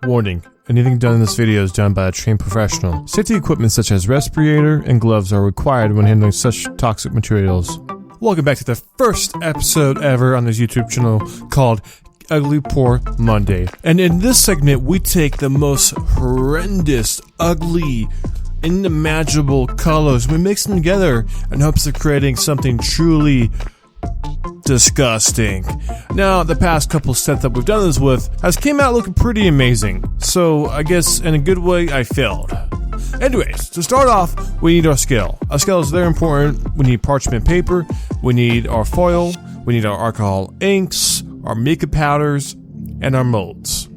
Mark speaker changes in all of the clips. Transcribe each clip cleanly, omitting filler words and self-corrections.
Speaker 1: Warning. Anything done in this video is done by a trained professional. Safety equipment such as respirator and gloves are required when handling such toxic materials. Welcome back to the first episode ever on this YouTube channel called Ugly Poor Monday. And in this segment, we take the most horrendous, ugly, unimaginable colors. We mix them together in hopes of creating something truly disgusting. Now, the past couple sets that we've done this with has came out looking pretty amazing. So I guess in a good way, I failed. Anyways, to start off, we need our scale. Our scale is very important. We need parchment paper, we need our foil, we need our alcohol inks, our makeup powders, and our molds.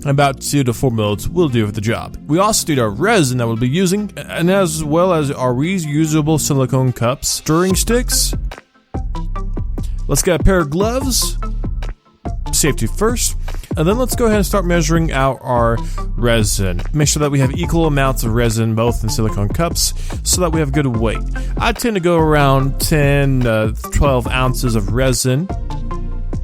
Speaker 1: About 2 to 4 molds will do for the job. We also need our resin that we'll be using, and as well as our reusable silicone cups, stirring sticks. Let's get a pair of gloves, safety first, and then let's go ahead and start measuring out our resin. Make sure that we have equal amounts of resin, both in silicone cups, so that we have good weight. I tend to go around 10 to 12 ounces of resin.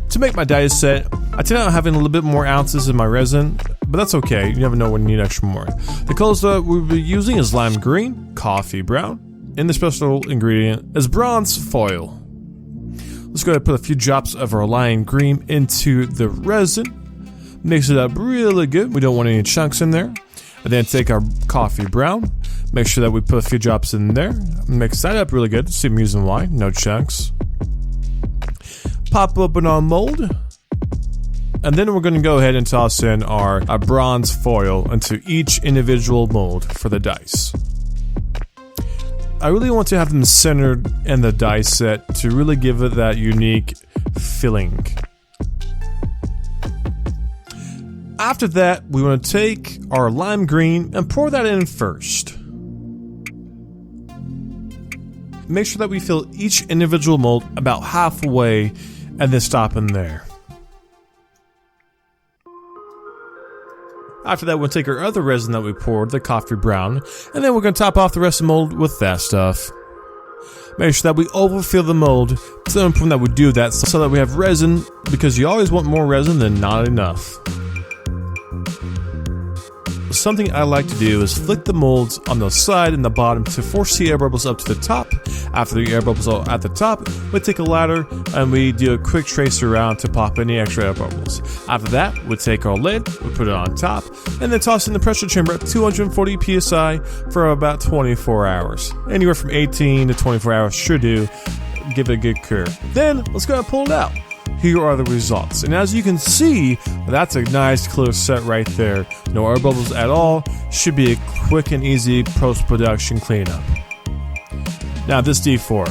Speaker 1: To make my dice set, I tend to having a little bit more ounces in my resin, but that's okay, you never know when you need extra more. The colors that we'll be using is lime green, coffee brown, and the special ingredient is bronze foil. Let's go ahead and put a few drops of our lime green into the resin. Mix it up really good. We don't want any chunks in there. And then take our coffee brown. Make sure that we put a few drops in there. Mix that up really good. See, I'm using wine, no chunks. Pop open our mold. And then we're going to go ahead and toss in our bronze foil into each individual mold for the dice. I really want to have them centered in the dice set to really give it that unique feeling. After that, we want to take our lime green and pour that in first. Make sure that we fill each individual mold about halfway and then stop in there. After that, we'll take our other resin that we poured, the coffee brown, and then we're going to top off the rest of the mold with that stuff. Make sure that we overfill the mold. It's so important that we do that so that we have resin, because you always want more resin than not enough. Something I like to do is flick the molds on the side and the bottom to force the air bubbles up to the top. After the air bubbles are at the top, we take a ladder and we do a quick trace around to pop any extra air bubbles. After that, we take our lid, we put it on top, and then toss it in the pressure chamber at 240 psi for about 24 hours. Anywhere from 18 to 24 hours should do. Give it a good cure. Then, let's go ahead and pull it out. Here are the results, and as you can see, that's a nice clear set right there. No air bubbles at all. Should be a quick and easy post-production cleanup. Now this D4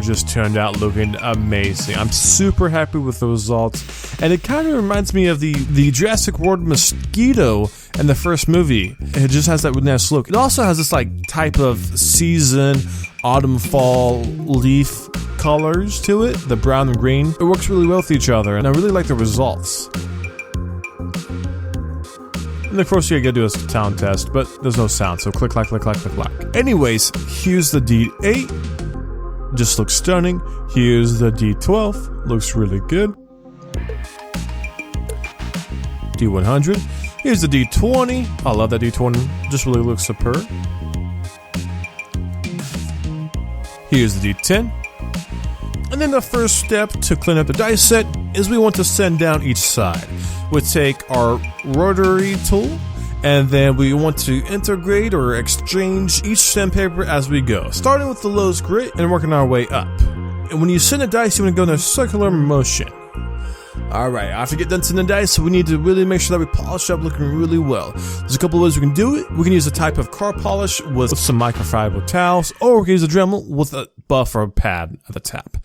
Speaker 1: just turned out looking amazing. I'm super happy with the results, and it kind of reminds me of the Jurassic World mosquito in the first movie. It just has that nice look. It also has this like type of season, autumn, fall leaf colors to it, the brown and green. It works really well with each other, and I really like the results. And of course, you gotta do a sound test, but there's no sound, so click, clack, click, clack, click, clack. Anyways, here's the D8. Just looks stunning. Here's the D12. Looks really good. D100. Here's the D20. I love that D20. Just really looks superb. Here's the D10. And then the first step to clean up the dice set is we want to sand down each side. We take our rotary tool, and then we want to integrate or exchange each sandpaper as we go, starting with the lowest grit and working our way up. And when you sand a dice, you want to go in a circular motion. Alright, after we get done sanding the dice, we need to really make sure that we polish up looking really well. There's a couple of ways we can do it. We can use a type of car polish with some microfiber towels, or we can use a Dremel with a buff or a pad at the top.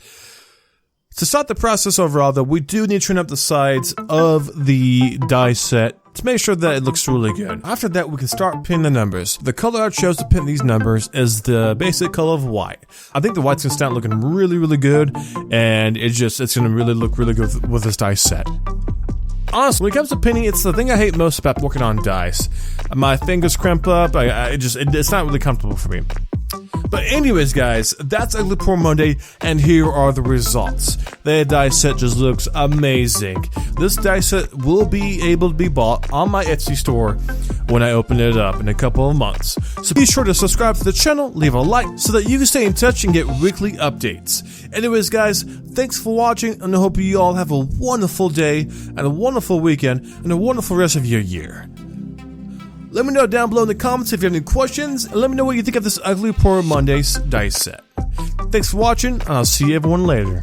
Speaker 1: To start the process overall, though, we do need to trim up the sides of the die set to make sure that it looks really good. After that, we can start pinning the numbers. The color I chose to pin these numbers is the basic color of white. I think the white's gonna start looking really, really good, and it's gonna really look really good with this dice set. Honestly, when it comes to pinning, it's the thing I hate most about working on dice. My fingers crimp up. It's not really comfortable for me. But anyways, guys, that's Ugly Poor Monday, and here are the results. The dice set just looks amazing. This dice set will be able to be bought on my Etsy store when I open it up in a couple of months. So be sure to subscribe to the channel, leave a like, so that you can stay in touch and get weekly updates. Anyways, guys, thanks for watching, and I hope you all have a wonderful day, and a wonderful weekend, and a wonderful rest of your year. Let me know down below in the comments if you have any questions, and let me know what you think of this Ugly Poor Mondays dice set. Thanks for watching, and I'll see everyone later.